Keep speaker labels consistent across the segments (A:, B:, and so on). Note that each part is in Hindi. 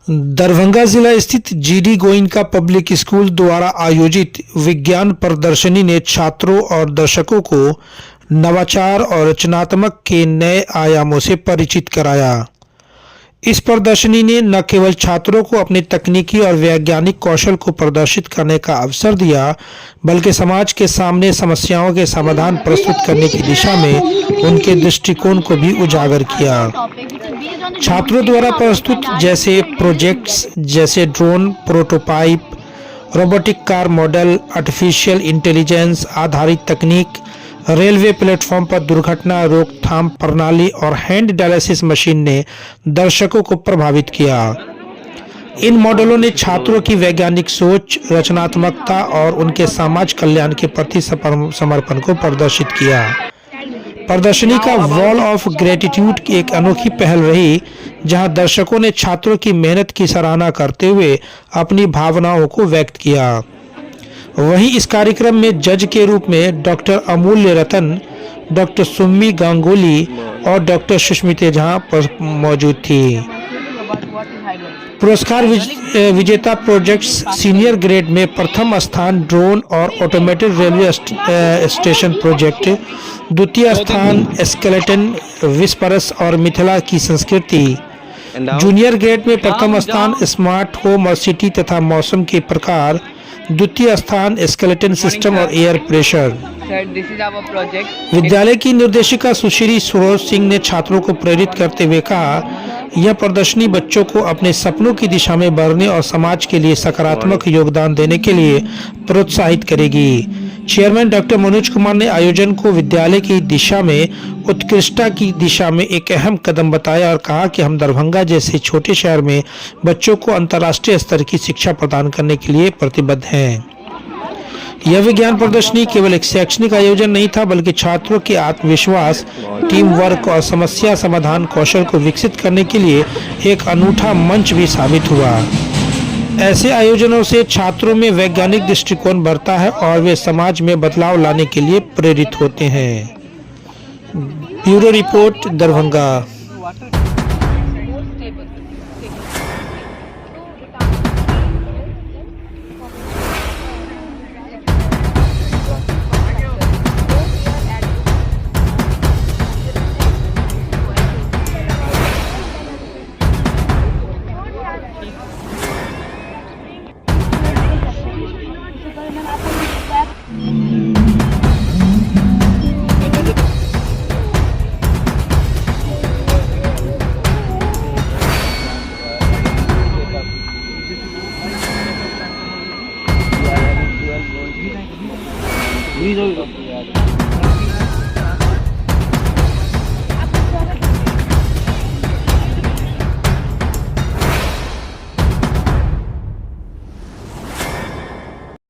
A: दरभंगा जिला स्थित जीडी गोइनका पब्लिक स्कूल द्वारा आयोजित विज्ञान प्रदर्शनी ने छात्रों और दर्शकों को नवाचार और रचनात्मक के नए आयामों से परिचित कराया। इस प्रदर्शनी ने न केवल छात्रों को अपने तकनीकी और वैज्ञानिक कौशल को प्रदर्शित करने का अवसर दिया, बल्कि समाज के सामने समस्याओं के समाधान प्रस्तुत करने की दिशा में उनके दृष्टिकोण को भी उजागर किया। छात्रों द्वारा प्रस्तुत जैसे प्रोजेक्ट्स जैसे drone prototype, robotic car model, artificial intelligence आधारित तकनीक, रेलवे प्लेटफॉर्म पर दुर्घटना रोकथाम प्रणाली और हैंड डायलिसिस मशीन ने दर्शकों को प्रभावित किया। इन मॉडलों ने छात्रों की वैज्ञानिक सोच, रचनात्मकता और उनके समाज कल्याण के प्रति समर्पण को प्रदर्शित किया। प्रदर्शनी का वॉल ऑफ ग्रेटिट्यूड की एक अनोखी पहल रही, जहां दर्शकों ने छात्रों की मेहनत की सराहना करते हुए अपनी भावनाओं को व्यक्त किया। वहीं इस कार्यक्रम में जज के रूप में डॉक्टर अमूल्य रतन, डॉक्टर सुम्मी गांगुली और डॉक्टर सुष्मिता झा मौजूद थी। पुरस्कार विजेता प्रोजेक्ट्स सीनियर ग्रेड में प्रथम स्थान ड्रोन और ऑटोमेटेड रेलवे स्टेशन प्रोजेक्ट, द्वितीय स्थान स्केलेटन विस्परस और मिथिला की संस्कृति, जूनियर ग्रेड में प्रथम स्थान स्मार्ट होम और सिटी तथा मौसम के प्रकार, द्वितीय स्थान स्केलेटन सिस्टम और एयर प्रेशर। विद्यालय की निर्देशिका सुश्री सरोज सिंह ने छात्रों को प्रेरित करते हुए कहा, यह प्रदर्शनी बच्चों को अपने सपनों की दिशा में बढ़ने और समाज के लिए सकारात्मक योगदान देने के लिए प्रोत्साहित करेगी। चेयरमैन डॉक्टर मनोज कुमार ने आयोजन को विद्यालय की दिशा में उत्कृष्टता की दिशा में एक अहम कदम बताया और कहा कि हम दरभंगा जैसे छोटे शहर में बच्चों को अंतर्राष्ट्रीय स्तर की शिक्षा प्रदान करने के लिए प्रतिबद्ध हैं। यह विज्ञान प्रदर्शनी केवल एक शैक्षणिक आयोजन नहीं था, बल्कि छात्रों के आत्मविश्वास, टीम वर्क और समस्या समाधान कौशल को विकसित करने के लिए एक अनूठा मंच भी साबित हुआ। ऐसे आयोजनों से छात्रों में वैज्ञानिक दृष्टिकोण बढ़ता है और वे समाज में बदलाव लाने के लिए प्रेरित होते हैं। Bureau report, Darbhanga.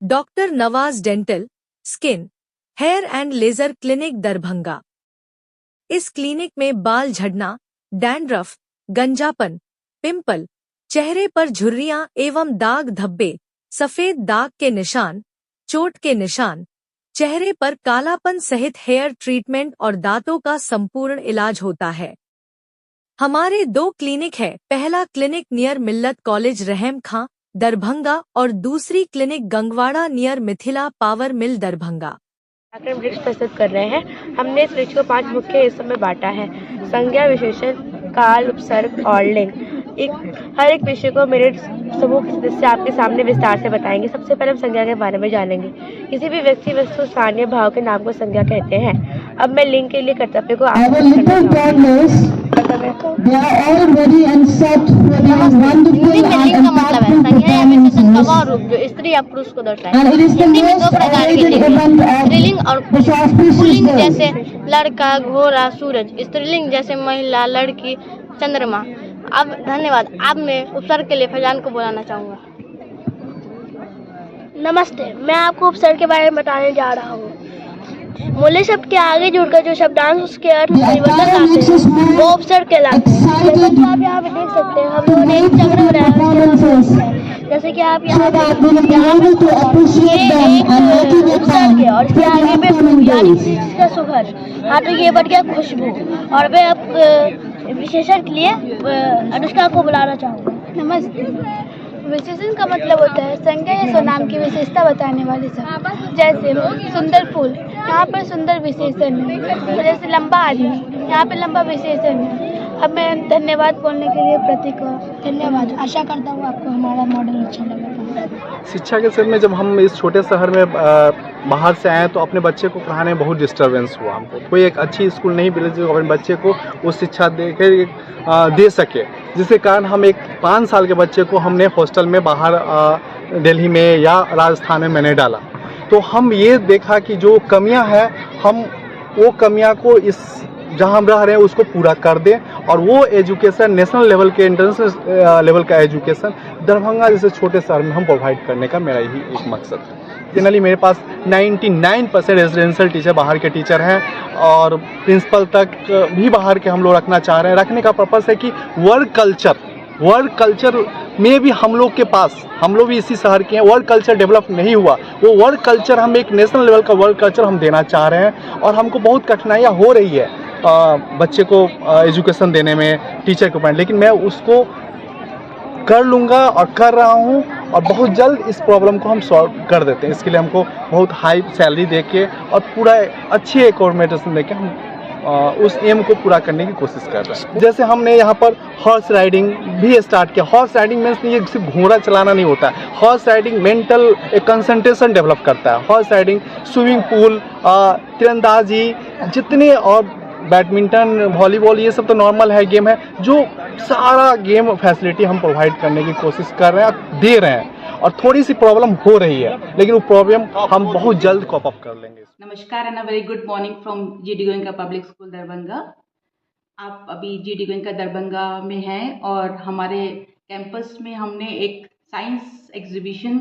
B: Doctor Nawaz dental, skin, hair and laser clinic Darbhanga. इस क्लिनिक में बाल झड़ना, डैंड्रफ, गंजापन, पिंपल, चेहरे पर झुर्रियां एवं दाग धब्बे, सफेद दाग के निशान, चोट के निशान, चेहरे पर कालापन सहित हेयर ट्रीटमेंट और दांतों का संपूर्ण इलाज होता है। हमारे 2 क्लिनिक है। पहला क्लिनिक नियर मिल्लत कॉलेज रहम खां दरभंगा और दूसरी clinic Gangwara near Mithila power mill Darbhanga.
C: Brij प्रस्तुत कर रहे हैं। हमने इस ब्रिज को 5 मुख्य हिस्सों में बांटा है: संज्ञा, विशेषण, काल, उपसर्ग और लिंग। हर एक विषय को मेरे समूह के सदस्य आपके सामने विस्तार से बताएंगे। सबसे पहले हम संज्ञा के बारे में जानेंगे। किसी भी व्यक्ति, वस्तु, स्थानीय भाव के नाम को संज्ञा कहते हैं। अब मैं लिंग के लिए कर्तव्य को लिंग का मतलब है संज्ञा या विशेषण का वह रूप जो स्त्री या पुरुष को दर्शाए। हिंदी में 2 प्रकार के लिंग हैं, स्त्रीलिंग और पुल्लिंग जैसे लड़का, घोड़ा, सूरज। स्त्रीलिंग जैसे महिला, लड़की, चंद्रमा। अब धन्यवाद। अब मैं उपसर्ग के लिए फैजान को बुलाना चाहूँगा।
D: नमस्ते, मैं आपको उपसर्ग के बारे में बताने जा रहा हूँ। मूल्य शब्द के आगे जुड़कर जो शब्दांश उसके अर्थ में परिवर्तन लाते हैं वो उपसर्ग कहलाते हैं। जैसा कि आप यहाँ पे देख सकते हैं, हम लोगों ने एक चक्र बनाया। जैसे कि आप यहाँ पे एक उपसर्ग है और इसके आगे पे यानी इसका सुघर। हाँ, तो ये बढ़ गया खुशबू। और मैं अब विशेषण के लिए अनुष्का को बुलाना चाहूँगा। नमस्ते। विशेषण का मतलब होता है संज्ञा या स्वनाम की विशेषता बताने वाले शब्द। जैसे सुंदर फूल, यहाँ पर सुंदर विशेषण है। जैसे लंबा आदमी, यहाँ पे लंबा विशेषण है। अब मैं धन्यवाद बोलने के लिए प्रतीक को धन्यवाद। आशा करता हूँ आपको हमारा मॉडल अच्छा लगा।
E: शिक्षा के क्षेत्र में जब हम इस छोटे शहर में बाहर से आए तो अपने बच्चे को पढ़ाने में बहुत डिस्टर्बेंस हुआ हमको। कोई एक अच्छी स्कूल नहीं मिली जो अपने बच्चे को वो शिक्षा दे सके, जिसके कारण हम एक 5 साल के बच्चे को हमने हॉस्टल में बाहर दिल्ली में या राजस्थान में मैंने डाला। तो हम ये देखा कि जो कमियां हैं हम वो कमियां को इस जहां हम रह रहे हैं उसको पूरा कर दें और वो एजुकेशन नेशनल लेवल के इंटरनेशनल लेवल का एजुकेशन दरभंगा जैसे छोटे शहर में हम प्रोवाइड करने का मेरा यही एक मकसद है। जनरली मेरे पास 99% रेजिडेंशियल टीचर बाहर के टीचर हैं और प्रिंसिपल तक भी बाहर के हम लोग रखना चाह रहे हैं। रखने का पर्पस है कि वर्क कल्चर में भी हम लोग के पास, हम लोग भी इसी शहर के हैं, वर्क कल्चर डेवलप नहीं हुआ। वो वर्क कल्चर हम एक नेशनल लेवल का वर्क कल्चर हम देना चाह रहे हैं और हमको बहुत कठिनाइयाँ हो रही है बच्चे को एजुकेशन देने में टीचर के ऊपर, लेकिन मैं उसको कर लूँगा और कर रहा हूँ और बहुत जल्द इस प्रॉब्लम को हम सॉल्व कर देते हैं। इसके लिए हमको बहुत हाई सैलरी दे के और पूरा अच्छी एकोमोडेशन दे के हम उस एम को पूरा करने की कोशिश कर रहे हैं। जैसे हमने यहाँ पर हॉर्स राइडिंग भी स्टार्ट किया। हॉर्स राइडिंग मीन्स ये सिर्फ घोड़ा चलाना नहीं होता है। हॉर्स राइडिंग मेंटल एक कंसंट्रेशन डेवलप करता है। हॉर्स राइडिंग, स्विमिंग पूल, तीरंदाजी, जितने और बैडमिंटन, वॉलीबॉल, ये सब तो नॉर्मल है, गेम है। जो सारा गेम फैसिलिटी हम प्रोवाइड करने की कोशिश कर रहे हैं, दे रहे हैं और थोड़ी सी प्रॉब्लम हो रही है लेकिन वो प्रॉब्लम हम बहुत जल्द कॉप अप कर लेंगे।
F: नमस्कार and a very good morning from GD Goenka public school Darbhanga. आप अभी जीडी गोयनका दरभंगा में हैं और हमारे कैंपस में हमने एक साइंस एग्जीबिशन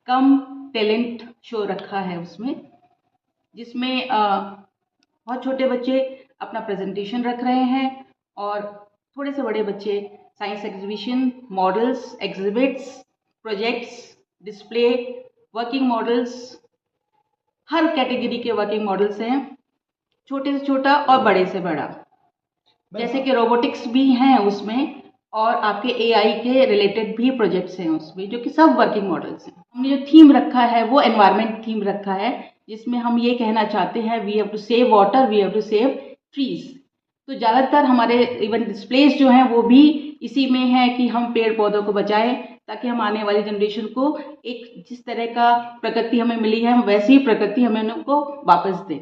F: कम टैलेंट शो रखा है उसमें, जिसमें बहुत छोटे बच्चे अपना प्रेजेंटेशन रख रहे हैं और थोड़े से बड़े बच्चे science exhibition, models, exhibits, projects, display, working models, हर कैटेगरी के वर्किंग मॉडल्स हैं, छोटे से छोटा और बड़े से बड़ा। जैसे कि रोबोटिक्स भी हैं उसमें और आपके एआई के रिलेटेड भी प्रोजेक्ट्स हैं उसमें, जो कि सब वर्किंग मॉडल्स हैं। हमने जो थीम रखा है वो एनवायरनमेंट थीम रखा है, जिसमें हम ये कहना चाहते हैं we have to save water, we have to save trees. तो ज़्यादातर हमारे इवन डिस्प्लेस जो हैं वो भी इसी में है कि हम पेड़ पौधों को बचाएं ताकि हम आने वाली जनरेशन को एक जिस तरह का प्रकृति हमें मिली है वैसी ही प्रकृति हमें उनको वापस दें।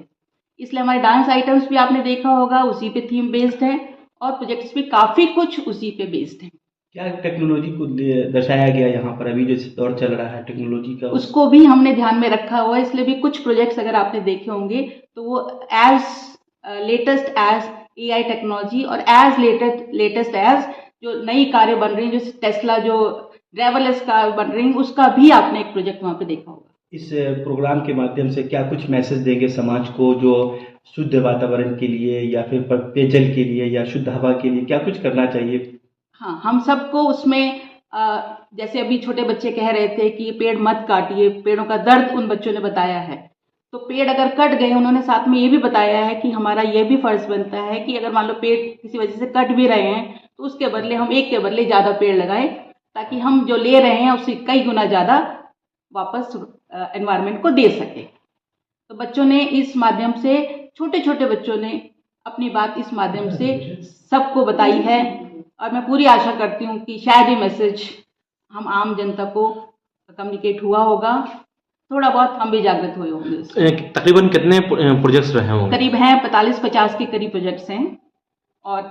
F: इसलिए हमारे डांस आइटम्स भी आपने देखा होगा उसी पे थीम बेस्ड है और प्रोजेक्ट्स भी काफ़ी कुछ उसी पे बेस्ड है।
G: क्या टेक्नोलॉजी को दर्शाया गया यहाँ पर अभी जो दौर चल रहा है टेक्नोलॉजी का,
F: उसको भी हमने ध्यान में रखा हुआ है। इसलिए भी कुछ प्रोजेक्ट्स अगर आपने देखे होंगे तो वो as latest as AI technology और एज लेटेस्ट एज जो नई कारें बन रही हैं, जो टेस्ला जो ड्राइवरलेस कार बन रही हैं, उसका भी आपने एक प्रोजेक्ट वहाँ पे देखा होगा।
G: इस प्रोग्राम के माध्यम से क्या कुछ मैसेज देंगे समाज को, जो शुद्ध वातावरण के लिए या फिर पेयजल के लिए या शुद्ध हवा के लिए क्या कुछ करना चाहिए?
F: हाँ, हम सबको उसमें जैसे अभी छोटे बच्चे कह रहे थे कि पेड़ मत काटिए, पेड़ों का दर्द उन बच्चों ने बताया है। तो पेड़ अगर कट गए, उन्होंने साथ में ये भी बताया है कि हमारा ये भी फर्ज बनता है कि अगर मान लो पेड़ किसी वजह से कट भी रहे हैं तो उसके बदले हम एक के बदले ज़्यादा पेड़ लगाएं, ताकि हम जो ले रहे हैं उससे कई गुना ज़्यादा वापस एनवायरनमेंट को दे सके। तो बच्चों ने इस माध्यम से, छोटे छोटे बच्चों ने अपनी बात इस माध्यम से सबको बताई है और मैं पूरी आशा करती हूँ कि शायद ये मैसेज हम आम जनता को कम्युनिकेट हुआ होगा, थोड़ा बहुत हम भी जागृत हुए होंगे।
H: तकरीबन कितने प्रोजेक्ट्स रहे होंगे?
F: करीब हैं 45-50 के करीब प्रोजेक्ट्स हैं और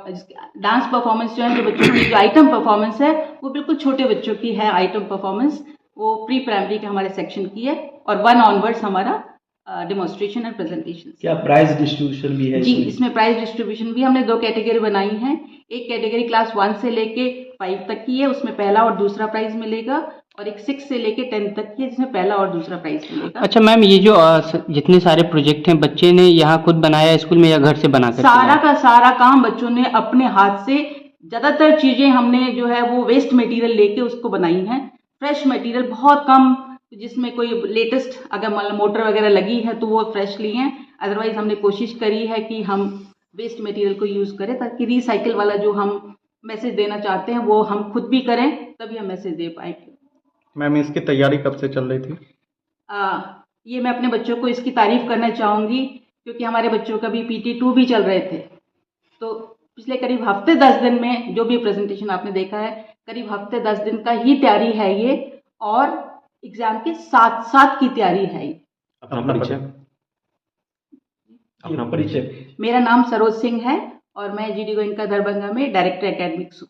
F: डांस परफॉर्मेंस जो है, जो बच्चों की जो आइटम परफॉर्मेंस है वो बिल्कुल छोटे बच्चों की है। आइटम परफॉर्मेंस वो प्री प्राइमरी के हमारे सेक्शन की है और 1 ऑनवर्ड्स हमारा डेमोन्स्ट्रेशन एंड प्रेजेंटेशन।
G: क्या प्राइज डिस्ट्रीब्यूशन भी है?
F: जी, इसमें प्राइज डिस्ट्रीब्यूशन भी हमने 2 कैटेगरी बनाई हैं। एक कैटेगरी क्लास 1 से लेके 5 तक की है, उसमें पहला और दूसरा प्राइज मिलेगा, और एक 6 से लेके 10 तक की है जिसमें पहला और दूसरा प्राइज मिलेगा।
I: अच्छा मैम, ये जो जितने सारे प्रोजेक्ट हैं बच्चे ने यहाँ खुद बनाया स्कूल में या घर से बनाकर?
F: सारा का सारा काम बच्चों ने अपने हाथ से, ज़्यादातर चीज़ें हमने जो है वो वेस्ट मटेरियल लेके उसको बनाई हैं। फ्रेश मटेरियल बहुत कम, जिसमें कोई लेटेस्ट अगर मान लो मोटर वगैरह लगी है तो वो फ्रेश ली हैं, अदरवाइज हमने कोशिश करी है कि हम वेस्ट मटेरियल को यूज़ करें ताकि रिसाइकिल वाला जो हम मैसेज देना चाहते हैं वो हम खुद भी करें, तभी हम मैसेज दे पाएंगे।
E: मैम इसकी तैयारी कब से चल रही थी?
F: ये मैं अपने बच्चों को इसकी तारीफ करना चाहूँगी, क्योंकि हमारे बच्चों का भी PT2 भी चल रहे थे। तो पिछले करीब हफ्ते 10 दिन में जो भी प्रेजेंटेशन आपने देखा है, करीब हफ्ते 10 दिन का ही तैयारी है ये, और एग्जाम के साथ साथ की तैयारी है ये।
G: अपना परिचय।
F: मेरा नाम सरोज सिंह है और मैं GD गोयनका दरभंगा में डायरेक्टर एकेडमिक्स हूँ।